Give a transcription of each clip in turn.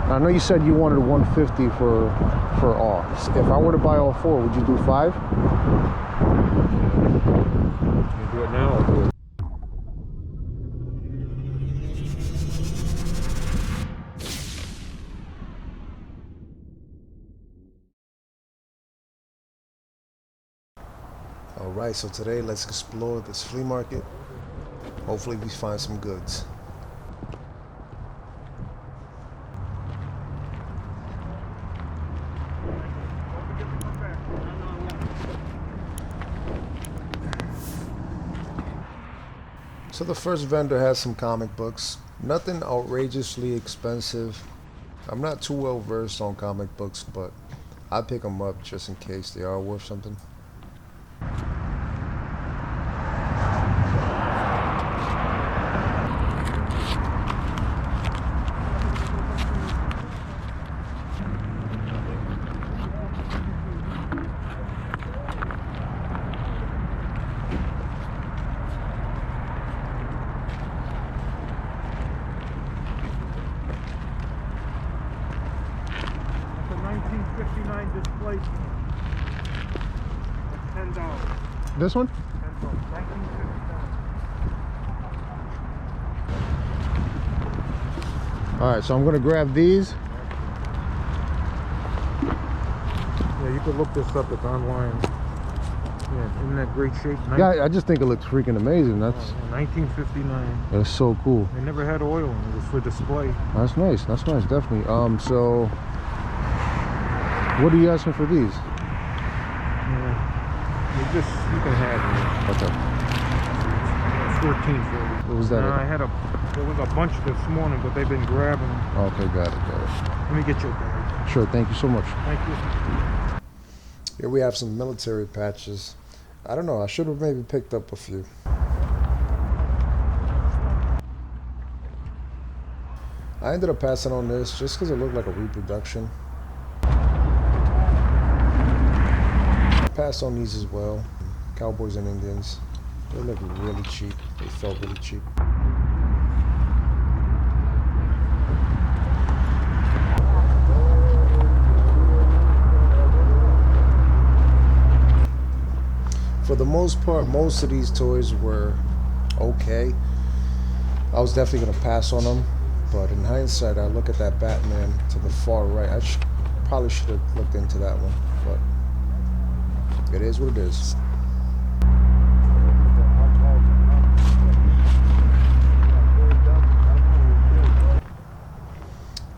I know you said you wanted 150 for all. If I were to buy all four, would you do 5? You do it now, I'll do it. Alright, so today let's explore this flea market. Hopefully we find some goods. So the first vendor has some comic books. Nothing outrageously expensive. I'm not too well versed on comic books, but I pick them up just in case they are worth something. Display. That's $10. This one? $10. 1959. Alright, so I'm gonna grab these. Yeah, you could look this up. It's online. Yeah, in that great shape. Yeah, I just think it looks freaking amazing. That's 1959. That's so cool. They never had oil. It was for display. That's nice. That's nice, definitely. So what are you asking for these? Yeah, you can have it. Okay. 14 for you. What was that? There was a bunch this morning, but they've been grabbing them. Okay, got it. Let me get your bag. Sure, thank you so much. Thank you. Here we have some military patches. I don't know, I should have maybe picked up a few. I ended up passing on this just because it looked like a reproduction. I passed on these as well. Cowboys and Indians. They look really cheap. They felt really cheap. For the most part, most of these toys were okay. I was definitely going to pass on them, but in hindsight, I look at that Batman to the far right. I probably should have looked into that one, but it is what it is.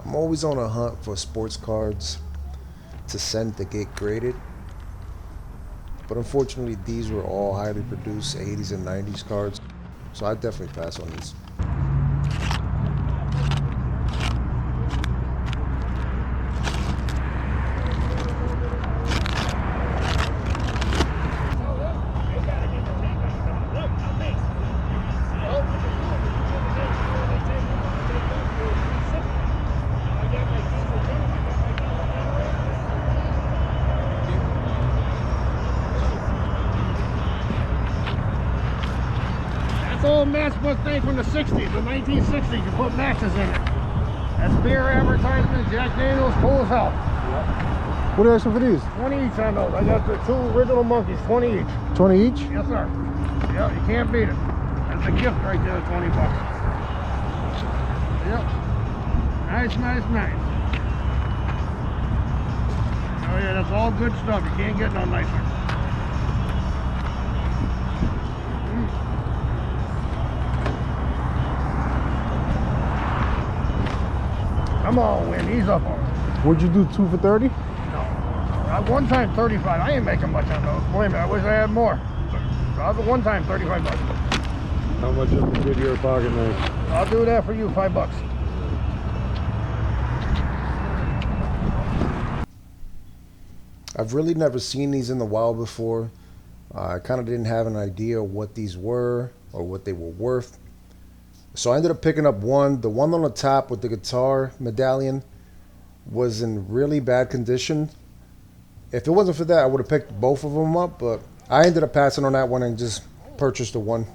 I'm always on a hunt for sports cards to send to get graded. But unfortunately, these were all highly produced 80s and 90s cards, so I definitely pass on these. Old matchbook thing from the 60s, the 1960s. You put matches in it. That's beer advertisement. Jack Daniels, cool as hell. Yep. What are you for these? 20 each on those. I got the 2 original monkeys, 20 each. 20 each? Yes, sir. Yeah, you can't beat it. That's a gift right there, 20 bucks. Yep. Nice, nice, nice. Oh yeah, that's all good stuff. You can't get no nicer. Come on, Win. He's up on it. Would you do 2 for 30? No. One time 35. I ain't making much on those. Believe me, I wish I had more. So I'll do one time 35 bucks. How much of a good your pocket knife? I'll do that for you, 5 bucks. I've really never seen these in the wild before. I kind of didn't have an idea what these were or what they were worth. So I ended up picking up one. The one on the top with the guitar medallion was in really bad condition. If it wasn't for that, I would have picked both of them up, but I ended up passing on that one and just purchased the one.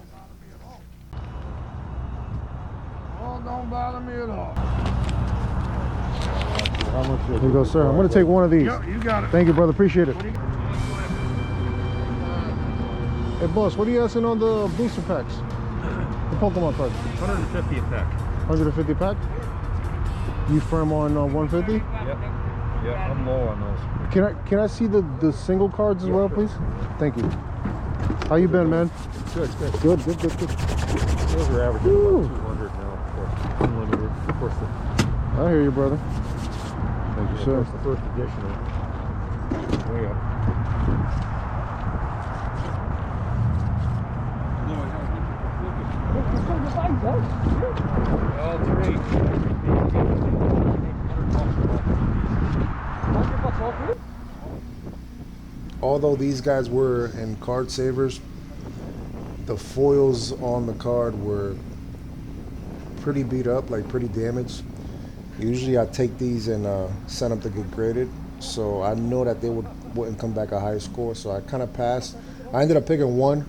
Oh, don't bother me at all. How much? Here you go, sir. I'm gonna take one of these. Yep, you got it. Thank you, brother. Appreciate it. Hey, boss, what are you asking on the booster packs? The Pokemon cards. 150 a pack. 150 pack. You firm on 150? Yep. Yeah, I'm low on those. Can I see the single cards as well, please? Thank you. How you been, man? Good. Good. Those are averaging Woo. about 200 now, of course. Unlimited. Of course, I hear you, brother. Thank you, sir. the first edition. Way up. All three. Although these guys were in card savers, the foils on the card were pretty beat up, like pretty damaged. Usually I take these and send them to get graded, so I know that they wouldn't come back a high score, so I kind of passed. I ended up picking one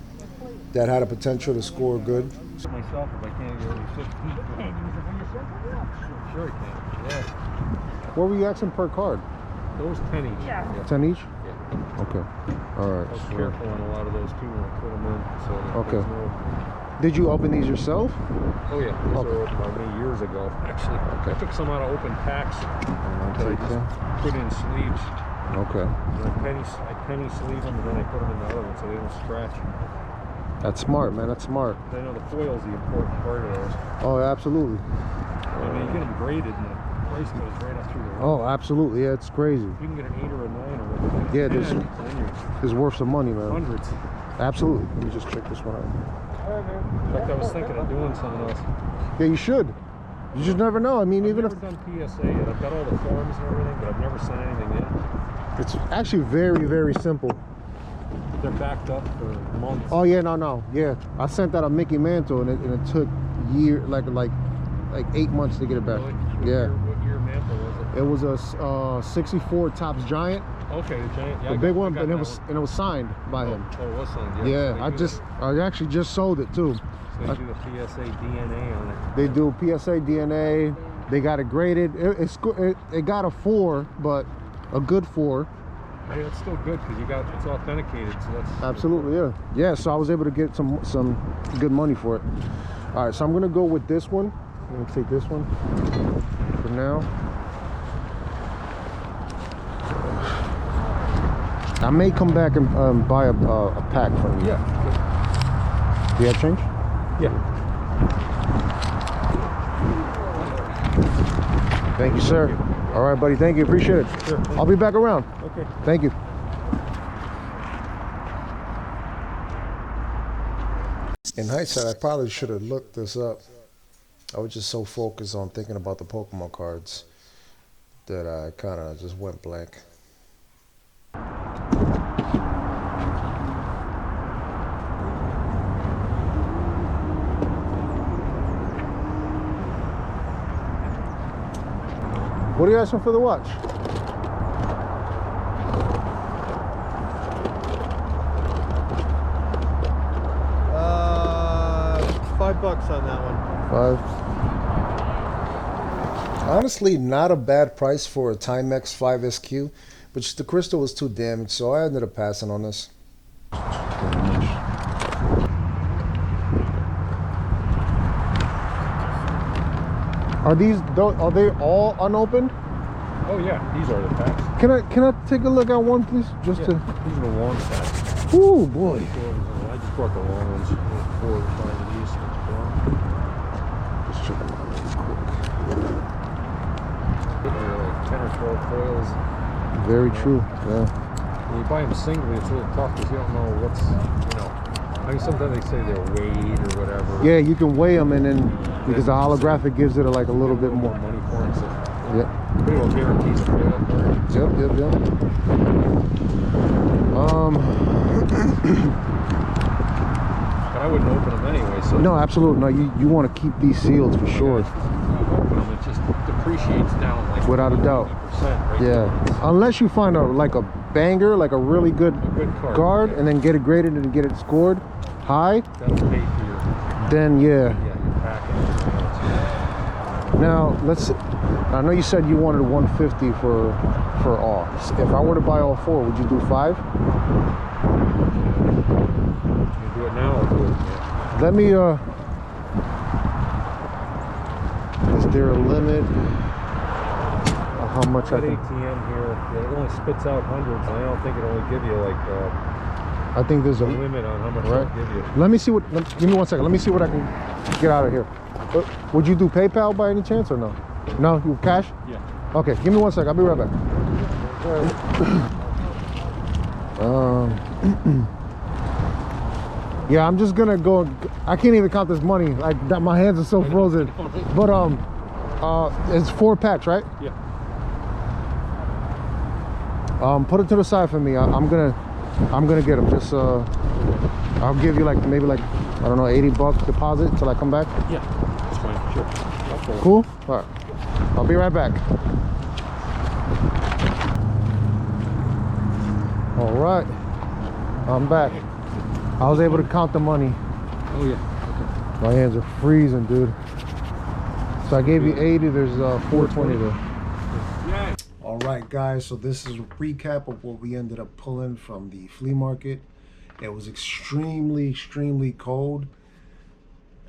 that had a potential to score good. Myself, if I can't get over 15. Sure I can. Yeah. What were you asking per card? Those 10 each. Yeah. 10 each? Yeah. Okay. All right. I was careful on a lot of those too when I put them in. So that Okay. there's no... Did you open these yourself? Oh yeah, those Okay. were opened by me years ago. Actually, I took some out of open packs that I just put in sleeves. Okay. And I penny sleeve them, and then I put them in the other one so they don't scratch. That's smart, man. That's smart. I know the foil's the important part of those. Oh, absolutely. I mean, you get them graded, and the price goes right up through the roof. Oh, absolutely. Yeah, it's crazy. You can get an 8 or a 9 or whatever. Yeah, there's- 10, then you're It's worth some money, man. hundreds. Absolutely. Let me just check this one out. In fact, I was thinking of doing something else. Yeah, you should. You just never know. I mean, I've even never if done PSA yet. I've got all the forms and everything, but I've never sent anything in. it's actually very, very simple. They're backed up for months. Oh yeah, no. Yeah, I sent out a Mickey Mantle, and it took like 8 months to get it back. Really? Yeah. What year mantle was it? It was a 64 Topps Giant, Okay, the giant. Yeah, the I big got- one, I got and that it was signed by one. him. Oh, it was signed. Yeah, So I actually just sold it too. So they do the PSA DNA on it. They do PSA DNA. They got it graded. It got a 4, but a good 4. Hey, that's still good because it's authenticated. So that's Absolutely, yeah. So I was able to get some good money for it. All right, so I'm gonna go with this one. I'm gonna take this one for now. I may come back and buy a pack from you. Yeah. Do you have change? Yeah. Thank you, sir. All right, buddy. Thank you. Appreciate it. Sure. I'll be back around. Okay. Thank you. In hindsight, I probably should have looked this up. I was just so focused on thinking about the Pokemon cards that I kind of just went blank. What are you asking for the watch? $5 on that one. 5. Honestly, not a bad price for a Timex 5SQ, but just the crystal was too damaged, so I ended up passing on this. Are they all unopened? Oh yeah, these are the packs. Can I take a look at one, please? Just Yeah, these are the long packs. to. Ooh, boy. I just brought the long ones. 4 or 5 of these. Just check them out real quick. They're like 10 or 12 foils. Very true. Yeah. When you buy them singly, it's a little tough because you don't know what's, I mean, sometimes they say they're weighed or whatever. Yeah, you can weigh them, and then because the holographic gives it a little bit more. money for them. So Yeah. pretty well guarantees a foil card. Yep. But I wouldn't open them anyway. So No, absolutely. No, you want to keep these sealed for sure. you open them, it just depreciates down like Without a doubt. 80%, right? Yeah. Unless you find a banger, like a really good A good card. guard, and then get it graded and get it scored high, That'll pay for your, then yeah. your packing. Now I know you said you wanted 150 for all. If I were to buy all 4, would you do 5? You do it now, I'll do it. Yeah. Let me is there a limit of how much I That can? ATM here, it only spits out hundreds, and I don't think it'll only give you like I think there's a a limit on how much right. it'll give you. Let me see what. Give me 1 second. Let me see what I can get out of here. Would you do PayPal by any chance or no? No, you cash? Yeah. Okay, give me 1 second. I'll be right back. Yeah, I'm just gonna go. I can't even count this money. Like that, my hands are so frozen. But it's 4 packs, right? Yeah. Put it to the side for me. I'm gonna get them. Just I'll give you like maybe like I don't know $80 deposit till I come back. Yeah. That's fine. Sure. Cool. All right. I'll be right back. All right. I'm back. I was able to count the money. Oh yeah. My hands are freezing, dude. So I gave you 80. There's 420 there. All right, guys. So this is a recap of what we ended up pulling from the flea market. It was extremely cold.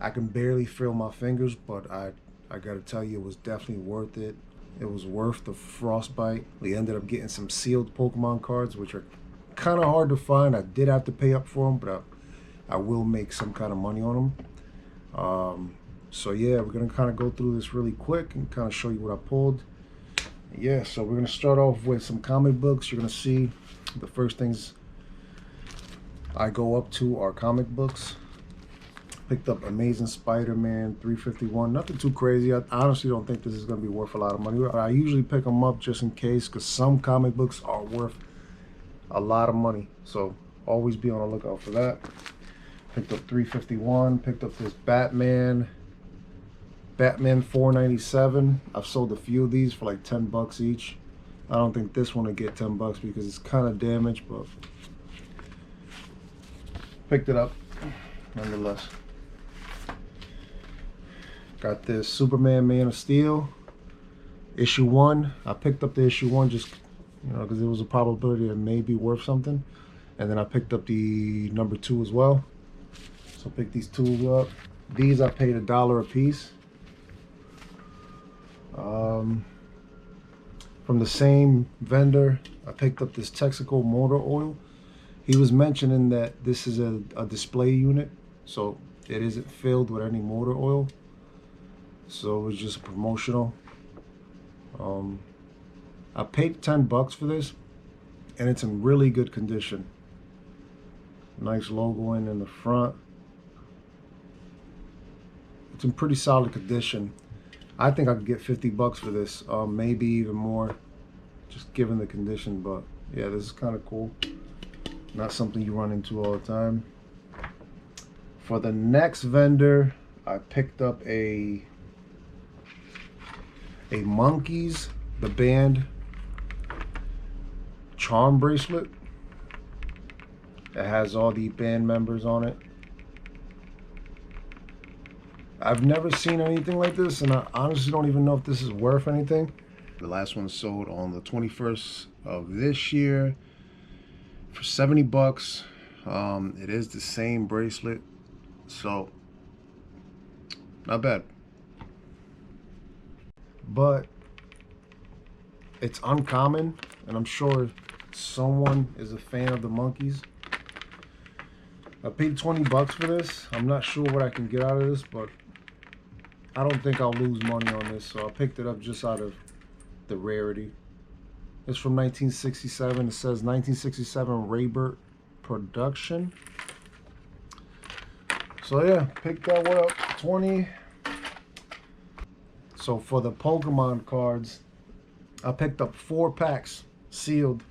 I can barely feel my fingers, but I gotta tell you, it was definitely worth it. It was worth the frostbite. We ended up getting some sealed Pokemon cards, which are kind of hard to find. I did have to pay up for them, but I will make some kind of money on them. So yeah, we're gonna kind of go through this really quick and kind of show you what I pulled. Yeah, so we're gonna start off with some comic books. You're gonna see the first things I go up to are comic books. Picked up Amazing Spider-Man 351. Nothing too crazy. I honestly don't think this is going to be worth a lot of money. I usually pick them up just in case, because some comic books are worth a lot of money. So always be on the lookout for that. Picked up 351. Picked up this Batman 497. I've sold a few of these for like $10 each. I don't think this one will get $10 because it's kind of damaged, but picked it up nonetheless. Got this Superman Man of Steel issue 1. I picked up the issue 1 just because there was a probability it may be worth something, and then I picked up the number 2 as well. So pick these 2 up. These I paid $1 a piece. From the same vendor, I picked up this Texaco motor oil. He was mentioning that this is a display unit, so it isn't filled with any motor oil. So it was just promotional. I paid $10 for this, and it's in really good condition. Nice logo in the front. It's in pretty solid condition. I think I could get $50 for this, maybe even more, just given the condition. But yeah, this is kind of cool. Not something you run into all the time. For the next vendor, I picked up a Monkeys, the band, charm bracelet. It has all the band members on it. I've never seen anything like this, and I honestly don't even know if this is worth anything. The last one sold on the 21st of this year for $70. It is the same bracelet, so not bad. But it's uncommon, and I'm sure someone is a fan of the Monkeys. I paid $20 for this. I'm not sure what I can get out of this, but I don't think I'll lose money on this, so I picked it up just out of the rarity. It's from 1967. It says 1967 Raybert production. So yeah, picked that one up, 20. So for the Pokemon cards, I picked up 4 packs, sealed,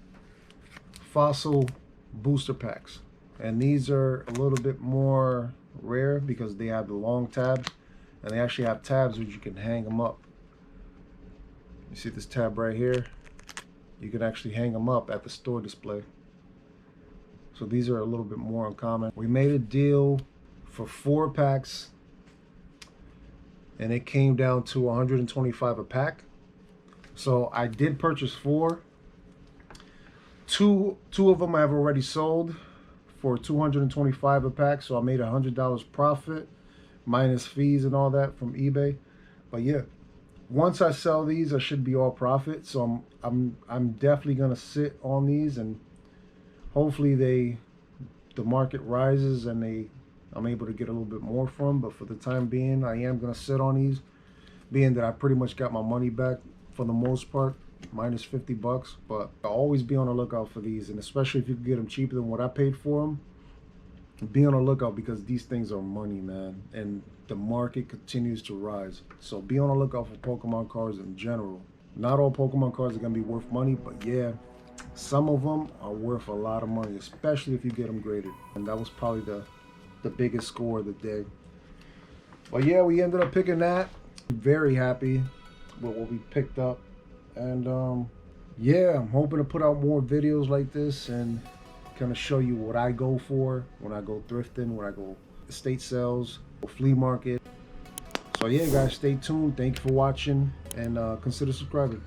fossil booster packs. And these are a little bit more rare because they have the long tabs, and they actually have tabs which you can hang them up. You see this tab right here? You can actually hang them up at the store display. So these are a little bit more uncommon. We made a deal for 4 packs, and it came down to $125 a pack. So I did purchase 4. Two of them I have already sold for $225 a pack. So I made $100 profit minus fees and all that from eBay. But yeah, once I sell these, I should be all profit. So I'm definitely gonna sit on these, and hopefully the market rises and I'm able to get a little bit more from. But for the time being, I am gonna sit on these, being that I pretty much got my money back for the most part, minus $50. But I'll always be on the lookout for these, and especially if you can get them cheaper than what I paid for them, be on the lookout, because these things are money, man, and the market continues to rise. So be on the lookout for Pokemon cards in general. Not all Pokemon cards are gonna be worth money, but yeah, some of them are worth a lot of money, especially if you get them graded. And that was probably the biggest score of the day. But yeah, we ended up picking that. Very happy with what we picked up. And yeah, I'm hoping to put out more videos like this and kind of show you what I go for when I go thrifting, when I go estate sales, or flea market. So yeah, guys, stay tuned. Thank you for watching, and consider subscribing.